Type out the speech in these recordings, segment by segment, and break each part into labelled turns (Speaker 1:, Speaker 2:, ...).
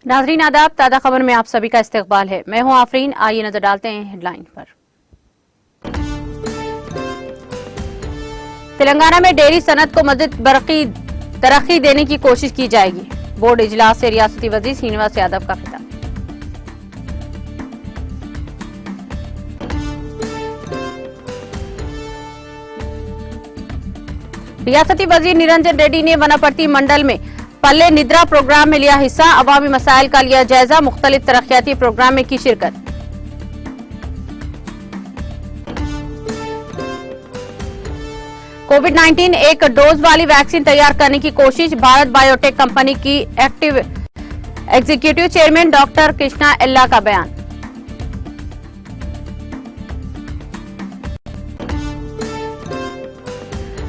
Speaker 1: नाजरीन आदाब, ताज़ा खबर में आप सभी का इस्तकबाल है। मैं हूं आफरीन। आइए नजर डालते हैं हेडलाइन पर। तेलंगाना में डेयरी सनत को मजीद तरक्की देने की कोशिश की जाएगी। बोर्ड इजलास से रियासती वजीर श्रीनिवास यादव का खिताब। रियासती वजीर निरंजन रेड्डी ने वनापर्ती मंडल में पल्ले निद्रा प्रोग्राम में लिया हिस्सा। अवामी मसाइल का लिया जायजा। मुख्तलिफ तरक्याती प्रोग्राम में की शिरकत। कोविड-19 एक डोज वाली वैक्सीन तैयार करने की कोशिश। भारत बायोटेक कंपनी की active executive chairman doctor Krishna Ella का बयान।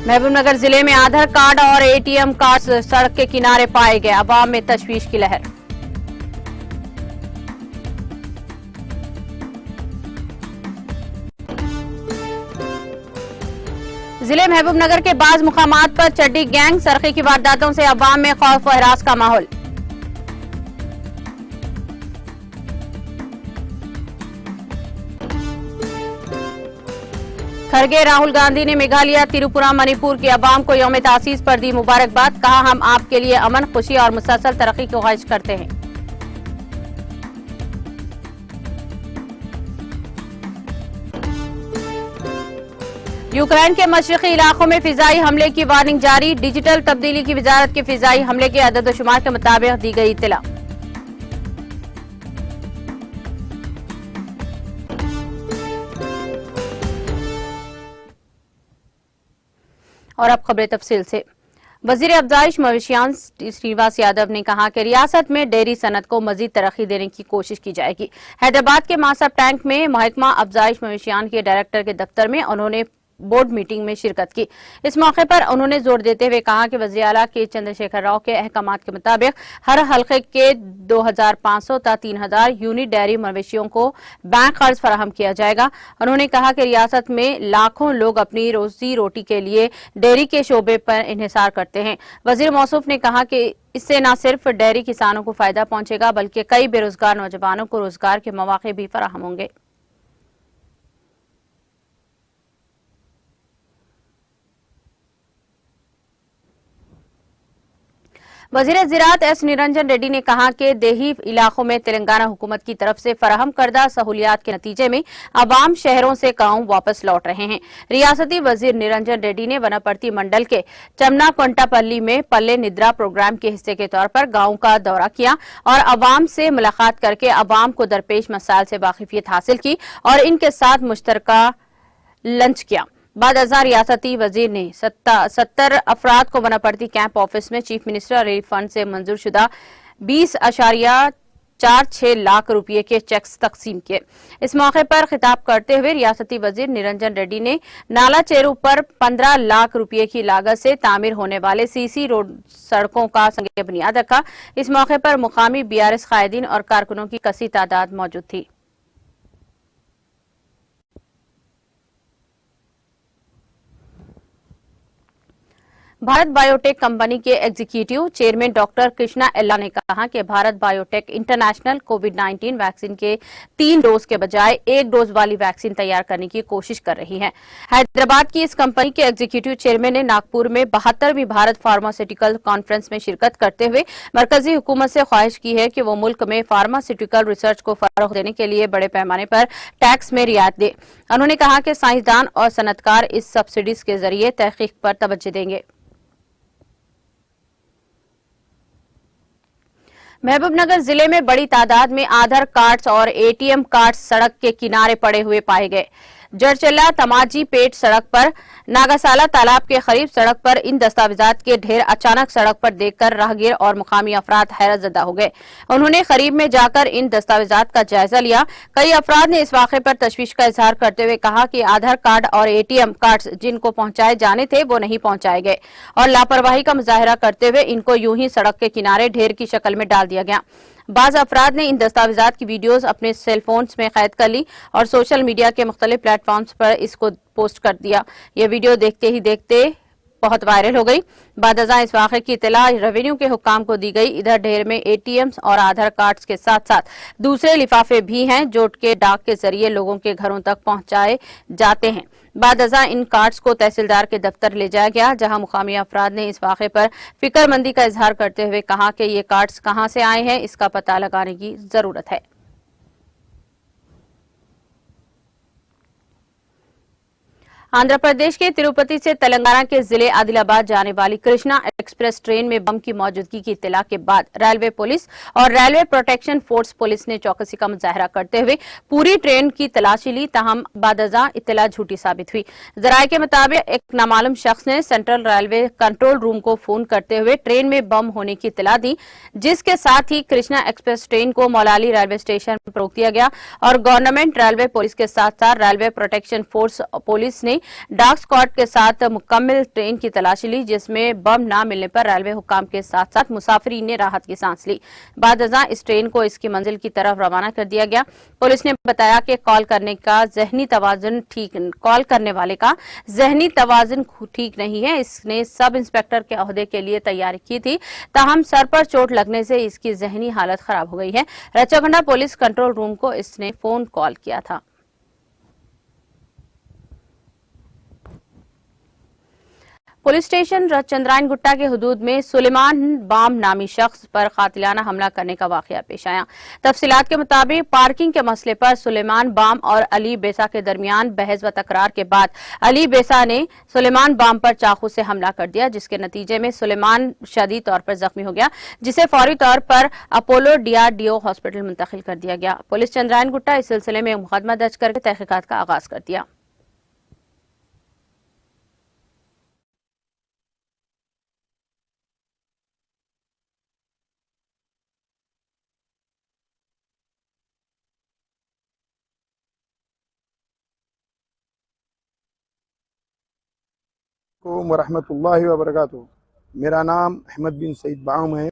Speaker 1: महबूबनगर जिले में आधार कार्ड और एटीएम कार्ड सड़क के किनारे पाए गए। अवाम में तशवीश की लहर। जिले महबूबनगर के बाज मुकामात पर चड्डी गैंग सरखे की वारदातों से अवाम में खौफ व हरास का माहौल। खरगे राहुल गांधी ने मेघालय, त्रिपुरा, मणिपुर के अवाम को यौम तासीस पर दी मुबारकबाद। कहा, हम आपके लिए अमन, खुशी और मुसलसल तरक्की की ख्वाहिश करते हैं। यूक्रेन के मशरकी इलाकों में फिजाई हमले की वार्निंग जारी। डिजिटल तब्दीली की वजारत के फिजाई हमले के अदद शुमार के मुताबिक दी गई इत्तला। और अब खबरें तफसील से। वजीर अफजाइश मवेशियान श्रीनिवास यादव ने कहा कि रियासत में डेयरी सनत को मजीद तरक्की देने की कोशिश की जाएगी। हैदराबाद के मासब टैंक में महकमा अफजाइश मवेशियान के डायरेक्टर के दफ्तर में उन्होंने बोर्ड मीटिंग में शिरकत की। इस मौके पर उन्होंने जोर देते हुए कहा कि वज़ीर आला के चंद्रशेखर राव के अहकामात के मुताबिक हर हल्के के 2500 ता 3000 यूनिट डेयरी मवेशियों को बैंक कर्ज फराहम किया जाएगा। उन्होंने कहा कि रियासत में लाखों लोग अपनी रोजी रोटी के लिए डेयरी के शोबे पर इन्हिसार करते हैं। वजीर मौसूफ ने कहा कि इससे न सिर्फ डेयरी किसानों को फायदा पहुंचेगा बल्कि कई बेरोजगार नौजवानों को रोजगार के मौके भी फराहम होंगे। वजीर ज़राअत एस निरंजन रेड्डी ने कहा कि देही इलाकों में तेलंगाना हुकूमत की तरफ से फराहम करदा सहूलियात के नतीजे में अवाम शहरों से गांव वापस लौट रहे हैं। रियासती वजीर निरंजन रेड्डी ने वनापर्ती मंडल के चमना कोंटापल्ली में पल्ले निद्रा प्रोग्राम के हिस्से के तौर पर गांव का दौरा किया और अवाम से मुलाकात करके अवाम को दरपेश मसाइल से वाकिफियत हासिल की और इनके साथ मुश्तरका लंच किया। बाद अज़ा रियासती वजीर ने 70 अफराद को वनापर्ती कैंप ऑफिस में चीफ मिनिस्टर रिलीफ फंड से मंजूर शुदा 20.46 लाख रुपये के चेक्स तकसीम किए। इस मौके पर खिताब करते हुए रियासती वजीर निरंजन रेड्डी ने नाला चेरू पर 15 लाख रुपये की लागत से तामीर होने वाले सीसी रोड सड़कों का संग बुनियाद रखा। इस मौके पर मुकामी बीआरएस कायदीन और कारकुनों की कसी तादाद मौजूद थी। भारत बायोटेक कंपनी के एग्जीक्यूटिव चेयरमैन डॉक्टर कृष्णा एल्ला ने कहा कि भारत बायोटेक इंटरनेशनल कोविड-19 वैक्सीन के 3 डोज के बजाय 1 डोज वाली वैक्सीन तैयार करने की कोशिश कर रही है। हैदराबाद की इस कंपनी के एग्जीक्यूटिव चेयरमैन ने नागपुर में 72वीं भारत फार्मास्यूटिकल कॉन्फ्रेंस में शिरकत करते हुए मरकजी हुकूमत से ख्वाहिश की है कि वो मुल्क में फार्मास्यूटिकल रिसर्च को फरोग देने के लिए बड़े पैमाने पर टैक्स में रियायत दे। उन्होंने कहा कि साइंसदान और सनतकार इस सब्सिडीज के जरिए तहकीक पर तवज्जो देंगे। महबूबनगर जिले में बड़ी तादाद में आधार कार्ड्स और एटीएम कार्ड्स सड़क के किनारे पड़े हुए पाए गए। जरचला तमाजी पेट सड़क पर नागासाला तालाब के करीब सड़क पर इन दस्तावेजात के ढेर अचानक सड़क पर देखकर राहगीर और मुकामी अफराद हैरतजदा हो गए। उन्होंने करीब में जाकर इन दस्तावेजात का जायजा लिया। कई अफराद ने इस वाक़े पर तशवीश का इजहार करते हुए कहा कि आधार कार्ड और एटीएम कार्ड्स जिनको पहुंचाए जाने थे वो नहीं पहुंचाए गए और लापरवाही का मुजाहरा करते हुए इनको यूं ही सड़क के किनारे ढेर की शक्ल में डाल दिया गया। बाज अफराद ने इन दस्तावेजात की वीडियोज अपने सेलफोन्स में कैद कर ली और सोशल मीडिया के मुख्तलिफ प्लेटफॉर्म्स पर इसको पोस्ट कर दिया। ये वीडियो देखते ही देखते बहुत वायरल हो गई। बादजा इस वाक़े की इत्तला रेवेन्यू के हुक्काम को दी गई। इधर ढेर में एटीएम्स और आधार कार्ड्स के साथ साथ दूसरे लिफाफे भी हैं जो के डाक के जरिए लोगों के घरों तक पहुंचाए जाते हैं। बादजा इन कार्ड्स को तहसीलदार के दफ्तर ले जाया गया, जहां मुकामी अफराद ने इस वाक़े पर फिक्रमंदी का इजहार करते हुए कहा कि ये कार्ड्स कहां से आए हैं, इसका पता लगाने की जरूरत है। आंध्र प्रदेश के तिरुपति से तेलंगाना के जिले आदिलाबाद जाने वाली कृष्णा एक्सप्रेस ट्रेन में बम की मौजूदगी की इत्तला के बाद रेलवे पुलिस और रेलवे प्रोटेक्शन फोर्स पुलिस ने चौकसी का मुजाहरा करते हुए पूरी ट्रेन की तलाशी ली। ताहम बादजा इत्तला झूठी साबित हुई। जराये के मुताबिक एक नामालूम शख्स ने सेंट्रल रेलवे कंट्रोल रूम को फोन करते हुए ट्रेन में बम होने की इत्तला दी, जिसके साथ ही कृष्णा एक्सप्रेस ट्रेन को मौलाली रेलवे स्टेशन पर रोक दिया गया और गवर्नमेंट रेलवे पुलिस के साथ साथ रेलवे प्रोटेक्शन फोर्स पुलिस ने डार्क स्क्वाड के साथ मुकम्मल ट्रेन की तलाशी ली, जिसमें बम न मिलने पर रेलवे हुक्काम के साथ साथ मुसाफिरीन ने राहत की सांस ली। बादजा इस ट्रेन को इसकी मंजिल की तरफ रवाना कर दिया गया। पुलिस ने बताया कि कॉल करने वाले का जहनी तवाजुन ठीक नहीं है। इसने सब इंस्पेक्टर के ओहदे के लिए तैयारी की थी, ताहम सर पर चोट लगने से इसकी जहनी हालत खराब हो गई है। रचागंडा पुलिस कंट्रोल रूम को इसने फोन कॉल किया था। पुलिस स्टेशन चंद्रायन गुट्टा के हुदूद में सुलेमान बाम नामी शख्स पर कातिलाना हमला करने का वाकया पेश आया। तफसीलात के मुताबिक पार्किंग के मसले पर सुलेमान बाम और अली बेसा के दरमियान बहस व तकरार के बाद अली बेसा ने सुलेमान बाम पर चाकू से हमला कर दिया, जिसके नतीजे में सुलेमान शदीद तौर पर जख्मी हो गया, जिसे फौरी तौर पर अपोलो DRDO हॉस्पिटल मुंतकिल कर दिया गया। पुलिस चंद्रायन गुट्टा इस सिलसिले में मुकदमा दर्ज करके तहकीकात का आगाज कर दिया।
Speaker 2: वरहमतुल्लाहि वबरकातुहू। मेरा नाम अहमद बिन सईद बाम है।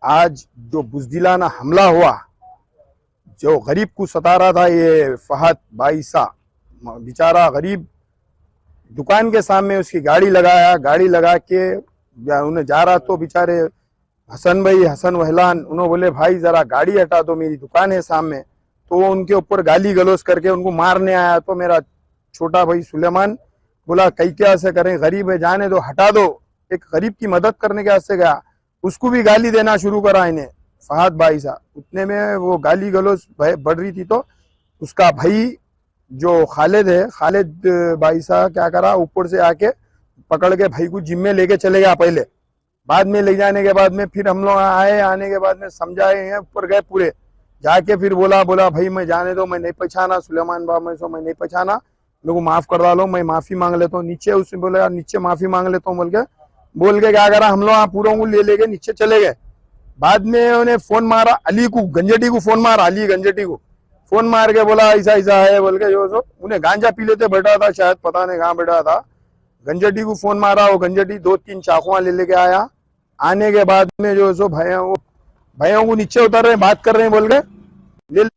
Speaker 2: आज जो बुज़दिलाना हमला हुआ, जो गरीब को सता रहा था, ये फहद बाईसा बेचारा गरीब दुकान के सामने उसकी गाड़ी लगा के उन्हें जा रहा, तो बेचारे हसन वहलान उन्होंने बोले भाई जरा गाड़ी हटा दो, मेरी दुकान है सामने। तो वो उनके ऊपर गाली गलौज करके उनको मारने आया। तो मेरा छोटा भाई सुलेमान बोला कई क्या से करें, गरीब है, जाने दो, हटा दो। एक गरीब की मदद करने के वास्ते गया, उसको भी गाली देना शुरू करा इन्हें फहद भाई सा। उतने में वो गाली गलौज बढ़ रही थी, तो उसका भाई जो खालिद है, खालिद भाई सा क्या करा, ऊपर से आके पकड़ के भाई को जिम में लेके चले गया। पहले बाद में ले जाने के बाद में फिर हम लोग आने के बाद में समझाए हैं, ऊपर गए पूरे जाके, फिर बोला भाई मैं जाने दो, मैं नहीं पहचाना सुलेमान बाबा, मैं नहीं पहचाना, मेरे को माफ करवा लो, मैं माफी मांग लेता हूँ। नीचे उसने बोला नीचे माफी मांग लेता हूँ बोल के क्या करा, हम लोग पूरा ले नीचे चले गए। बाद में उन्हें फोन मारा, अली गंजेटी को फोन मारा, अली गंजेटी को फोन मार के बोला ऐसा ऐसा है बोल के, जो उन्हें गांजा पी लेते बैठा था, शायद पता नहीं कहाँ बैठा था। गंजेटी को फोन मारा, वो गंजेटी 2-3 चाकुआ लेके आया। आने के बाद में जो भाइयों को नीचे उतर रहे, बात कर रहे हैं बोल के ले।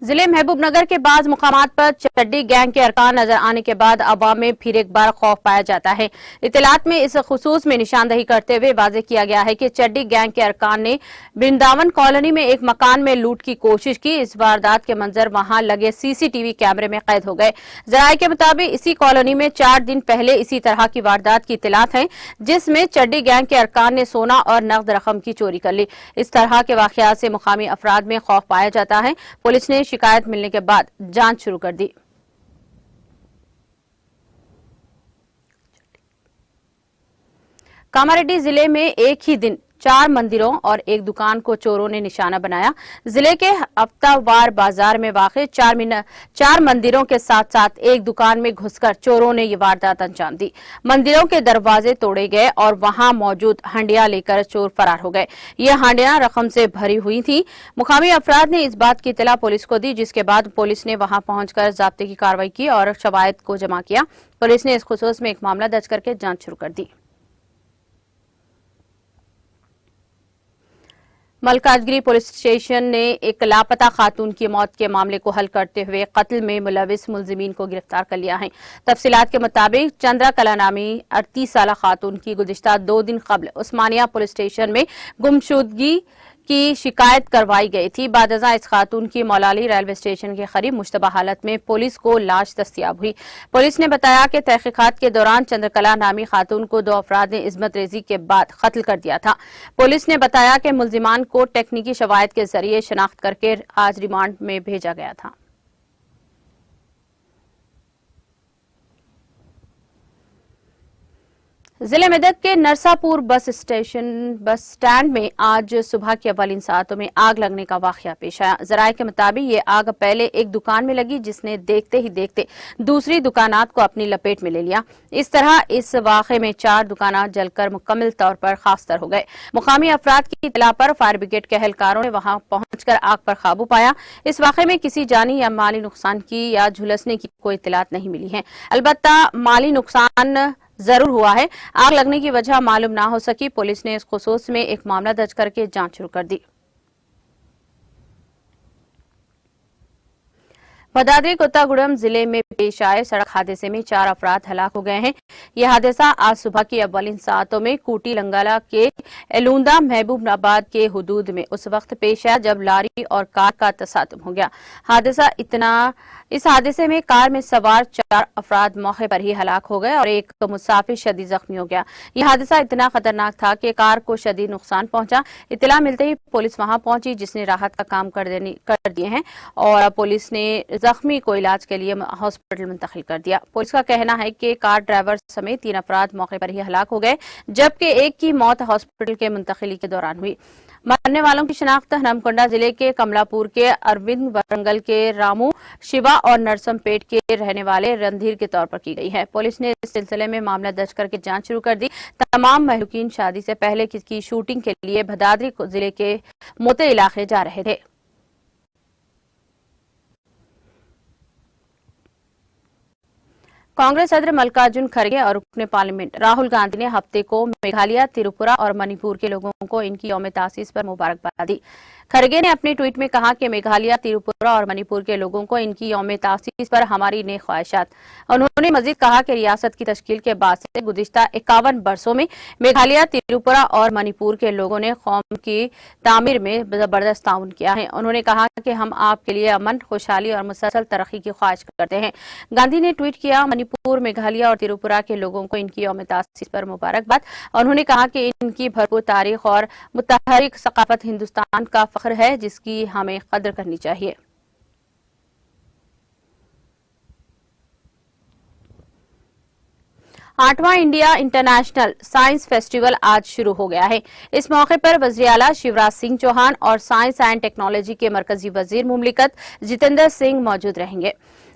Speaker 1: जिले महबूबनगर के बाज मुकामात पर चड्डी गैंग के अरकान नजर आने के बाद अवाम में फिर एक बार खौफ पाया जाता है। इत्तलात में इस खुसूस में निशानदही करते हुए वाज़ेह किया गया है कि चड्डी गैंग के अरकान ने वृंदावन कॉलोनी में एक मकान में लूट की कोशिश की। इस वारदात के मंजर वहां लगे CCTV कैमरे में कैद हो गए। जराये के मुताबिक इसी कॉलोनी में 4 दिन पहले इसी तरह की वारदात की इत्तलात है, जिसमें चड्डी गैंग के अरकान ने सोना और नकद रकम की चोरी कर ली। इस तरह के वाकयात से मुकामी अफराद में खौफ पाया जाता है। पुलिस ने शिकायत मिलने के बाद जांच शुरू कर दी। कामारेड्डी जिले में एक ही दिन 4 मंदिरों और एक दुकान को चोरों ने निशाना बनाया। जिले के हफ्तावार बाजार में वाक़े 4 मंदिरों के साथ साथ एक दुकान में घुसकर चोरों ने ये वारदात अंजाम दी। मंदिरों के दरवाजे तोड़े गए और वहां मौजूद हांडियां लेकर चोर फरार हो गए। ये हांडियां रकम से भरी हुई थी। मुकामी अफराद ने इस बात की इत्तला पुलिस को दी, जिसके बाद पुलिस ने वहां पहुंचकर ज़ाब्ते की कार्रवाई की और शवाहिद को जमा किया। पुलिस ने इस खुसूस में एक मामला दर्ज करके जांच शुरू कर दी। मलकाजगिरी पुलिस स्टेशन ने एक लापता खातून की मौत के मामले को हल करते हुए कत्ल में मुलविस मुलजिमीन को गिरफ्तार कर लिया है। तफसीलात के मुताबिक चंद्रा कला नामी 38 साल खातून की गुज़िश्ता 2 दिन कबल उस्मानिया पुलिस स्टेशन में गुमशुदगी की शिकायत करवाई गई थी। बादजा इस खातून की मौलाली रेलवे स्टेशन के करीब मुश्तबा हालत में पुलिस को लाश दस्तियाब हुई। पुलिस ने बताया कि तहकीकात के दौरान चंद्रकला नामी खातून को 2 अफराद ने इस्मत रेजी के बाद कत्ल कर दिया था। पुलिस ने बताया कि मुलजिमान को टेक्निकी शवाहिद के जरिए शनाख्त करके आज रिमांड में भेजा गया था। जिले मेदक के नरसापुर बस स्टैंड में आज सुबह की अव्वलिन सातों में आग लगने का वाकया पेश आया। जराये के मुताबिक ये आग पहले एक दुकान में लगी, जिसने देखते ही देखते दूसरी दुकानात को अपनी लपेट में ले लिया। इस तरह इस वाकये में 4 दुकानात जलकर मुकम्मल तौर पर खाकसार हो गए। मुकामी अफराद की इत्तला पर फायर ब्रिगेड के एहलकारों ने वहां पहुंचकर आग पर काबू पाया। इस वाकये में किसी जानी या माली नुकसान की या झुलसने की कोई इत्तलात नहीं मिली है। अलबत्ता माली नुकसान जरूर हुआ है। आग लगने की वजह मालूम ना हो सकी। पुलिस ने इस खुसूस में एक मामला दर्ज करके जांच शुरू कर दी। भदादी कोत्तागुड़म जिले में पेश आए सड़क हादसे में 4 अफराद हलाक हो गए हैं। यह हादसा आज सुबह की अव्वलिन सातों में कूटी लंगाला के एलूंदा महबूबाबाद के हुदूद में उस वक्त पेश आया जब लारी और कार का तसादुम हो गया। इस हादसे में कार में सवार 4 अफराद मौके पर ही हलाक हो गए और एक मुसाफिर शदीद जख्मी हो गया। यह हादसा इतना खतरनाक था कि कार को शदीद नुकसान पहुंचा। इत्तला मिलते ही पुलिस वहां पहुंची, जिसने राहत का काम कर दिए हैं और पुलिस ने जख्मी को इलाज के लिए हॉस्पिटल मुंतकिल कर दिया। पुलिस का कहना है कि कार ड्राइवर समेत 3 अफराद मौके पर ही हलाक हो गए, जबकि एक की मौत हॉस्पिटल के मुंतकिली के दौरान हुई। मरने वालों की शिनाख्त नमकुंडा जिले के कमलापुर के अरविंद, वरंगल के रामू, शिवा और नरसमपेट के रहने वाले रणधीर के तौर पर की गई है। पुलिस ने इस सिलसिले में मामला दर्ज करके जांच शुरू कर दी। तमाम महलूकीन शादी से पहले की शूटिंग के लिए भदादरी जिले के मोते इलाके जा रहे थे। कांग्रेस सदर मल्लिकार्जुन खड़गे और रुकने पार्लियामेंट राहुल गांधी ने हफ्ते को मेघालय, त्रिपुरा और मणिपुर के लोगों को इनकी यौम तासीस पर मुबारकबाद दी। खड़गे ने अपने ट्वीट में कहा कि मेघालय, त्रिपुरा और मणिपुर के लोगों को इनकी यौम तासीस पर हमारी नेक ख्वाहिशात। उन्होंने मजीद कहा कि रियासत की तश्कील के बाद से गुज़िश्ता 51 बरसों में मेघालय, त्रिपुरा और मणिपुर के लोगों ने कौम की तामीर में जबरदस्त ताउन किया है। उन्होंने कहा कि हम आपके लिए अमन, खुशहाली और मुसलसल तरक्की की ख्वाहिश करते हैं। गांधी ने ट्वीट किया, मणिपुर, मेघालय और त्रिपुरा के लोगों को इनकी यौम तासीस पर मुबारकबाद। उन्होंने कहा कि इनकी भरपूर तारीख और मुतहरिक सकाफत हिंदुस्तान का फख्र है, जिसकी हमें कदर करनी चाहिए। आठवां इंडिया इंटरनेशनल साइंस फेस्टिवल आज शुरू हो गया है। इस मौके पर वज़ीर आला शिवराज सिंह चौहान और साइंस एंड टेक्नोलॉजी के मरकजी वजीर मुमलिकत जितेंद्र सिंह मौजूद रहेंगे।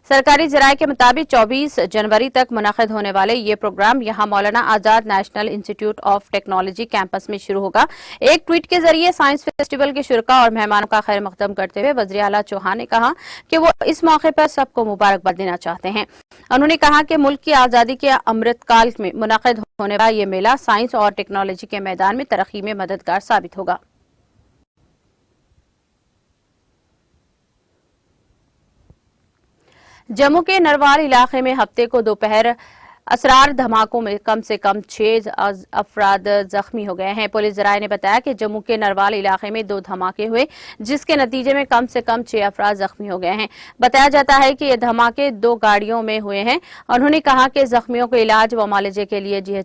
Speaker 1: सरकारी जराये के मुताबिक 24 जनवरी तक मुनक़िद होने वाले ये प्रोग्राम यहां Maulana Azad national institute of technology campus में शुरू होगा। एक ट्वीट के जरिए साइंस फेस्टिवल के शुरका और मेहमानों का खैर मकदम करते हुए वज़ीर आला चौहान ने कहा कि वो इस मौके पर सबको मुबारकबाद देना चाहते हैं। उन्होंने कहा कि मुल्क की आज़ादी के अमृतकाल में मुनक़िद होने वाला ये मेला साइंस और टेक्नोलॉजी के मैदान में तरक्की में मददगार साबित होगा। जम्मू के नरवाल इलाके में हफ्ते को दोपहर असरार धमाकों में कम से कम 6 अफराद जख्मी हो गए हैं। पुलिस जराये ने बताया कि जम्मू के नरवाल इलाके में 2 धमाके हुए, जिसके नतीजे में कम से कम 6 अफराद जख्मी हो गए हैं। बताया जाता है कि ये धमाके 2 गाड़ियों में हुए हैं। उन्होंने कहा कि जख्मियों को इलाज व मुआलजे के लिए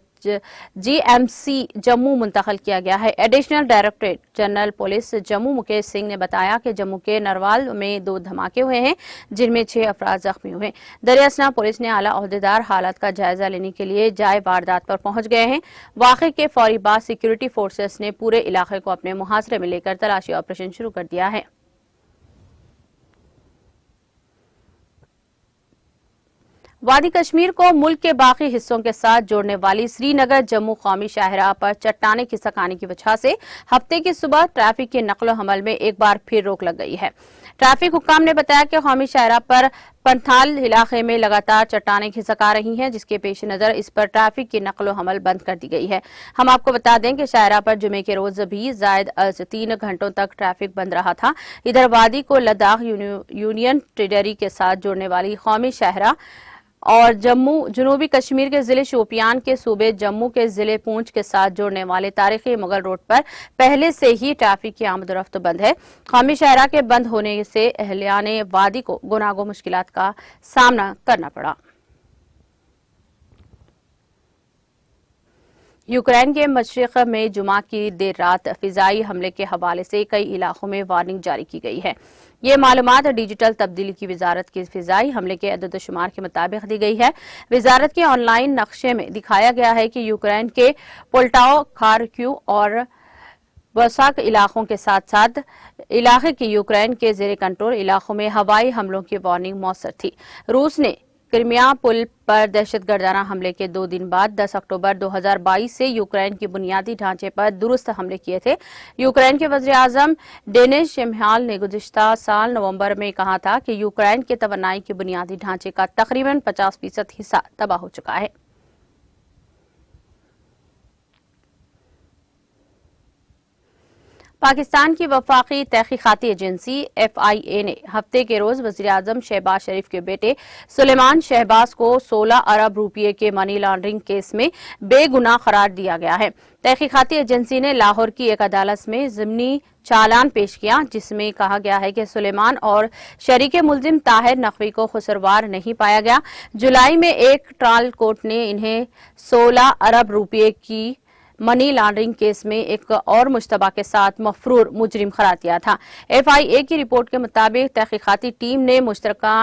Speaker 1: GMC जम्मू मुंतकिल किया गया है। Additional directorate general police Jammu Mukesh Singh ने बताया कि जम्मू के नरवाल में 2 धमाके हुए हैं, जिनमें 6 अफराद जख्मी हुए। दरियासना पुलिस ने आला ओहदेदार हालात का जायजा लेने के लिए जाए वारदात पर पहुंच गए हैं। वाक़े के फौरी बाद सिक्योरिटी फोर्सेस ने पूरे इलाके को अपने मुहासरे में लेकर तलाशी ऑपरेशन शुरू कर दिया है। वादी कश्मीर को मुल्क के बाकी हिस्सों के साथ जोड़ने वाली श्रीनगर जम्मू कौमी शाहराह पर चट्टानें खिसक आने की वजह से हफ्ते की सुबह ट्रैफिक के नकलो हमल में एक बार फिर रोक लग गई है। ट्रैफिक हुक्काम ने बताया कि कौमी शाहराह पर पंथाल इलाके में लगातार चट्टानें खिसक आ रही हैं, जिसके पेश नजर इस पर ट्रैफिक की नकलो हमल बंद कर दी गई है। हम आपको बता दें कि शाहराह पर जुमे के रोज भी जायद अज 3 घंटों तक ट्रैफिक बंद रहा था। इधर वादी को लद्दाख यूनियन टेरिटरी के साथ जोड़ने वाली कौमी शाहराह और जनूबी कश्मीर के जिले शोपियान के सूबे जम्मू के जिले पूंछ के साथ जोड़ने वाले तारीखी मुगल रोड पर पहले से ही ट्रैफिक की आमदोरफ्त बंद है। कौमी शाहराह के बंद होने से अहलियाने वादी को गुनागो मुश्किलात का सामना करना पड़ा। यूक्रेन के मशरिक में जुमा की देर रात फिजाई हमले के हवाले से कई इलाकों में वार्निंग जारी की गई है। ये मालूमात डिजिटल तब्दीली की वजारत के फिजाई हमले के अदद शुमार के मुताबिक दी गई है। वजारत के ऑनलाइन नक्शे में दिखाया गया है कि यूक्रेन के पोल्टाओ, खारक्यू और बसाक इलाकों के साथ साथ इलाके के यूक्रेन के जेर कंट्रोल इलाकों में हवाई हमलों की वार्निंग मौसर थी। रूस ने क्रिमिया पुल पर दहशतगर्दाना हमले के 2 दिन बाद 10 अक्टूबर 2022 से यूक्रेन की बुनियादी ढांचे पर दुरुस्त हमले किए थे। यूक्रेन के वज़ीर आज़म डेनिस शिमहाल ने गुज़िश्ता साल नवंबर में कहा था कि यूक्रेन के तवानाई के बुनियादी ढांचे का तकरीबन 50% हिस्सा तबाह हो चुका है। पाकिस्तान की वफाकी तहकीकाती एजेंसी FIA ने हफ्ते के रोज वज़ीर आज़म शहबाज शरीफ के बेटे सुलेमान शहबाज को 16 अरब रुपये के मनी लॉन्ड्रिंग केस में बेगुनाह करार दिया गया है। तहकीकाती एजेंसी ने लाहौर की एक अदालत में ज़िमनी चालान पेश किया, जिसमें कहा गया है कि सुलेमान और शरीके मुल्जिम ताहिर नकवी को कसूरवार नहीं पाया गया। जुलाई में एक ट्रायल कोर्ट ने इन्हें 16 अरब रुपये की मनी लॉन्ड्रिंग केस में एक और मुश्तबा के साथ मफरूर मुजरिम करार दिया था। FIA की रिपोर्ट के मुताबिक तहकीकाती टीम ने मुश्तरका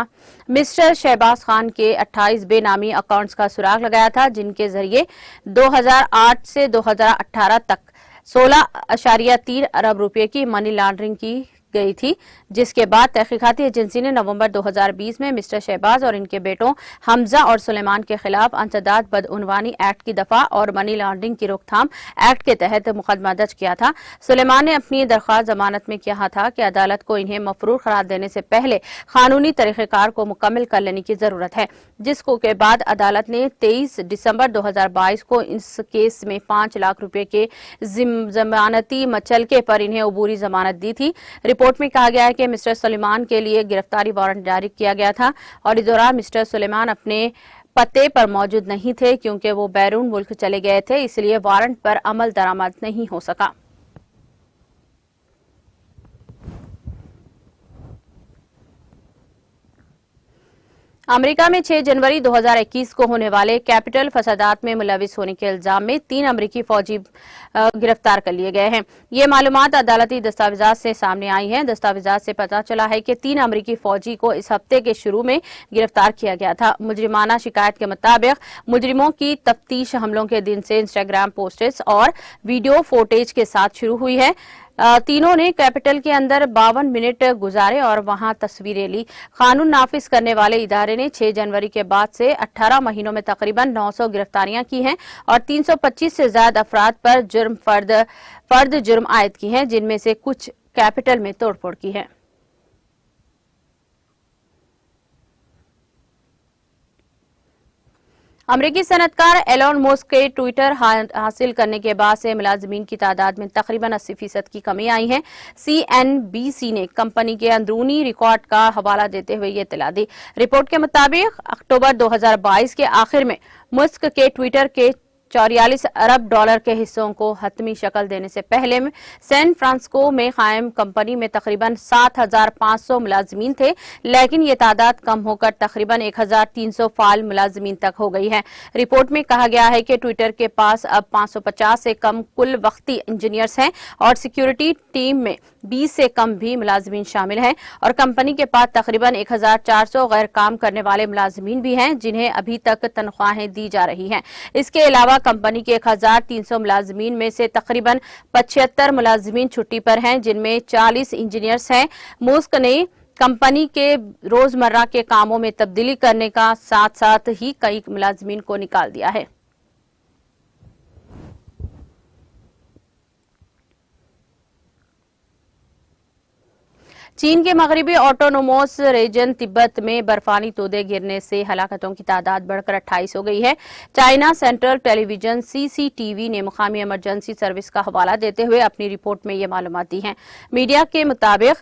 Speaker 1: मिस्टर शहबाज खान के 28 बेनामी अकाउंट्स का सुराग लगाया था, जिनके जरिए 2008 से 2018 तक 16.3 अरब रुपए की मनी लॉन्ड्रिंग की गई थी, जिसके बाद तहकीकाती एजेंसी ने नवंबर 2020 में मिस्टर शहबाज और इनके बेटों हमजा और सुलेमान के खिलाफ अंसदाद बदउनवानी एक्ट की दफा और मनी लॉन्ड्रिंग की रोकथाम एक्ट के तहत मुकदमा दर्ज किया था। सुलेमान ने अपनी दरख्वास्त जमानत में कहा था कि अदालत को इन्हें मफरूर करार देने से पहले कानूनी तरीक़ेकार को मुकम्मल कर लेने की जरूरत है, जिसको के बाद अदालत ने 23 दिसंबर 2022 को इस केस में 5 लाख रुपए के जमानती मचलके पर इन्हें अबूरी जमानत दी थी। रिपोर्ट में कहा गया है कि मिस्टर सुलेमान के लिए गिरफ्तारी वारंट जारी किया गया था और इस दौरान मिस्टर सुलेमान अपने पते पर मौजूद नहीं थे, क्योंकि वो बैरून मुल्क चले गए थे, इसलिए वारंट पर अमल दरामद नहीं हो सका। अमेरिका में 6 जनवरी 2021 को होने वाले कैपिटल फसादात में मुलविस होने के इल्जाम में 3 अमेरिकी फौजी गिरफ्तार कर लिए गए हैं। ये मालूमात अदालती दस्तावेजात से सामने आई हैं। दस्तावेजात से पता चला है कि 3 अमेरिकी फौजी को इस हफ्ते के शुरू में गिरफ्तार किया गया था। मुजरिमाना शिकायत के मुताबिक मुजरिमों की तफ्तीश हमलों के दिन से इंस्टाग्राम पोस्ट्स और वीडियो फुटेज के साथ शुरू हुई है। तीनों ने कैपिटल के अंदर 52 मिनट गुजारे और वहां तस्वीरें ली। कानून नाफिज करने वाले इदारे ने 6 जनवरी के बाद से 18 महीनों में तकरीबन 900 गिरफ्तारियां की हैं और 325 से ज्यादा अफराद पर फर्द जुर्म आयद की हैं, जिनमें से कुछ कैपिटल में तोड़फोड़ की है। अमरीकी सनतकार एलोन मस्क के ट्विटर हासिल करने के बाद से मुलाजिमीन की तादाद में तकरीबन 80% की कमी आई है। CNBC ने कंपनी के अंदरूनी रिकॉर्ड का हवाला देते हुए ये इत्तला दी। रिपोर्ट के मुताबिक अक्टूबर 2022 के आखिर में मस्क के ट्विटर के 44 अरब डॉलर के हिस्सों को हतमी शक्ल देने से पहले सैन फ्रांसिस्को में कायम कंपनी में तकरीबन 7,500 मुलाजिमीन थे, लेकिन ये तादाद कम होकर तकरीबन 1,300 फाल मुलाजिमीन तक हो गई है। रिपोर्ट में कहा गया है कि ट्विटर के पास अब 550 से कम कुल वक्ती इंजीनियर्स हैं और सिक्योरिटी टीम में 20 से कम भी मुलाजिमीन शामिल हैं और कंपनी के पास तकरीबन 1,400 गैर काम करने वाले मुलाजिमीन भी हैं, जिन्हें अभी तक तनख्वाहें दी जा रही हैं। इसके अलावा कंपनी के 1,300 मुलाजिमीन में से तकरीबन 75 मुलाजिमीन छुट्टी पर हैं, जिनमें 40 इंजीनियर्स हैं। मस्क ने कंपनी के रोजमर्रा के कामों में तब्दीली करने का साथ साथ ही कई मुलाजिमीन को निकाल दिया है। चीन के मगरबी ऑटोनोमस रीजन तिब्बत में बर्फानी तोदे गिरने से हलाकतों की तादाद बढ़कर 28 हो गई है। चाइना सेंट्रल टेलीविजन CCTV ने मुकामी इमरजेंसी सर्विस का हवाला देते हुए अपनी रिपोर्ट में ये मालूमात दी है। मीडिया के मुताबिक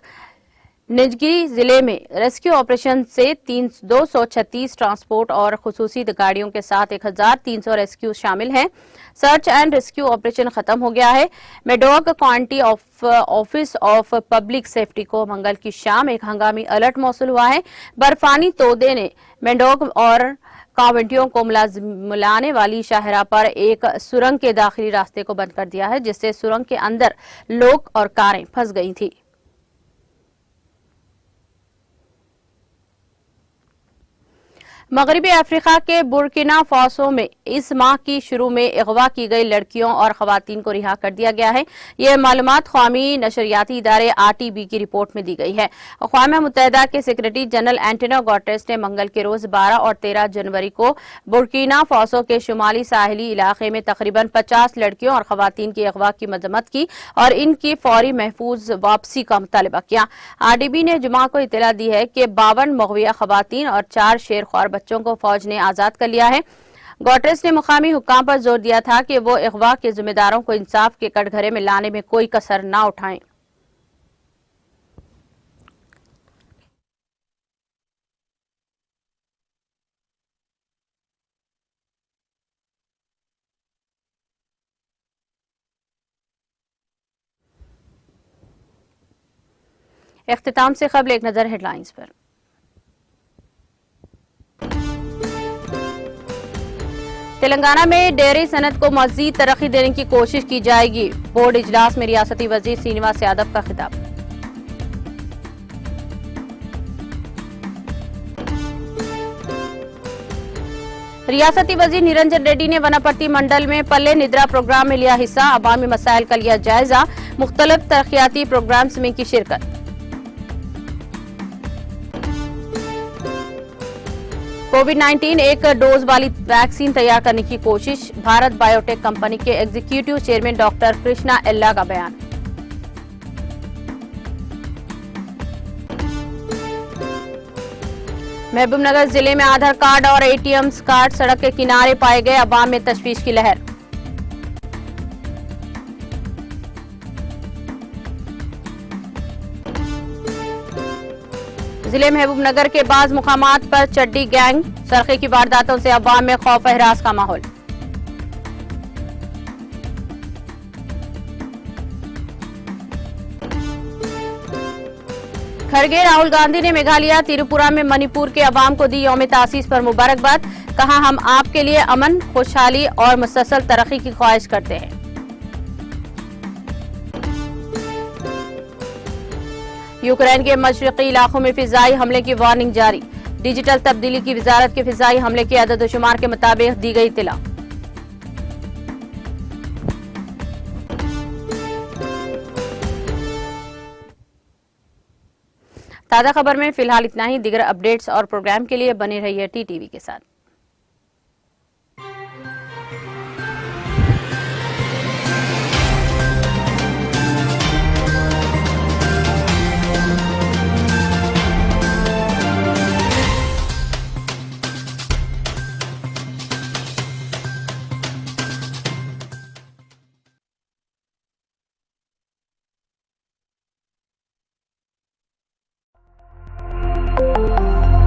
Speaker 1: निजगी जिले में रेस्क्यू ऑपरेशन से 236 ट्रांसपोर्ट और खुसूसी गाड़ियों के साथ 1300 रेस्क्यू शामिल हैं। सर्च एंड रेस्क्यू ऑपरेशन खत्म हो गया है। Medoc county office of public safety को मंगल की शाम एक हंगामी अलर्ट मौसूल हुआ है। बर्फानी तोदे ने मेडोक और काउंटियों को मिलाने वाली शाहरा पर एक सुरंग के दाखिली रास्ते को बंद कर दिया है, जिससे सुरंग के अंदर लोग और कारें फंस गई थी। मगरबी अफ्रीका के बुर्किना फासो में इस माह की शुरू में अगवा की गई लड़कियों और खवातीन को रिहा कर दिया गया है। यह मालूमात कौमी नशरियाती इदारे RTB की रिपोर्ट में दी गई है। अक़वाम मुत्तहिदा के सेक्रेटरी जनरल एंटोनियो गुटेरेस ने मंगल के रोज 12 और 13 जनवरी को बुर्किना फासो के शुमाली साहिली इलाके में तकरीबन 50 लड़कियों और खवातीन की अगवा की मजम्मत की और इनकी फौरी महफूज वापसी का मुतालबा किया। RTB ने जुमा को इत्तला दी है कि 52 मगविया खवातीन और 4 शेरख्वार बच्चों को फौज ने आजाद कर लिया है। गुटेरेस ने मुकामी हुक्काम पर जोर दिया था कि वो अगवा के जिम्मेदारों को इंसाफ के कटघरे में लाने में कोई कसर न उठाएं। इख्तिताम से कबल एक नजर हेडलाइंस पर। तेलंगाना में डेयरी सनत को मजीद तरक्की देने की कोशिश की जाएगी। बोर्ड इजलास में रियासती वजीर श्रीनिवास यादव का खिताब। रियासती वजीर निरंजन रेड्डी ने वनापर्ती मंडल में पल्ले निद्रा प्रोग्राम में लिया हिस्सा। अवामी मसाइल का लिया जायजा। मुख्तलिफ तरक्याती प्रोग्राम्स में की शिरकत। कोविड-19 एक डोज वाली वैक्सीन तैयार करने की कोशिश। भारत बायोटेक कंपनी के executive chairman doctor Krishna Ella का बयान। महबूबनगर जिले में आधार कार्ड और ATM कार्ड सड़क के किनारे पाए गए। अवाम में तशवीश की लहर। जिले महबूबनगर के बाज मुकामात पर चड्डी गैंग सरखे की वारदातों से अवाम में खौफ हरास का माहौल। खड़गे राहुल गांधी ने मेघालय त्रिपुरा में मणिपुर के अवाम को दी यौम तासीस पर मुबारकबाद। कहा, हम आपके लिए अमन, खुशहाली और मुसलसल तरक्की की ख्वाहिश करते हैं। यूक्रेन के मशरकी इलाकों में फिजाई हमले की वार्निंग जारी। डिजिटल तब्दीली की वजारत के फिजाई हमले के अदद-ओ-शुमार के मुताबिक दी गई इत्तला। ताज़ा खबर में फिलहाल इतना ही। दीगर अपडेट्स और प्रोग्राम के लिए बने रहिए TTV के साथ।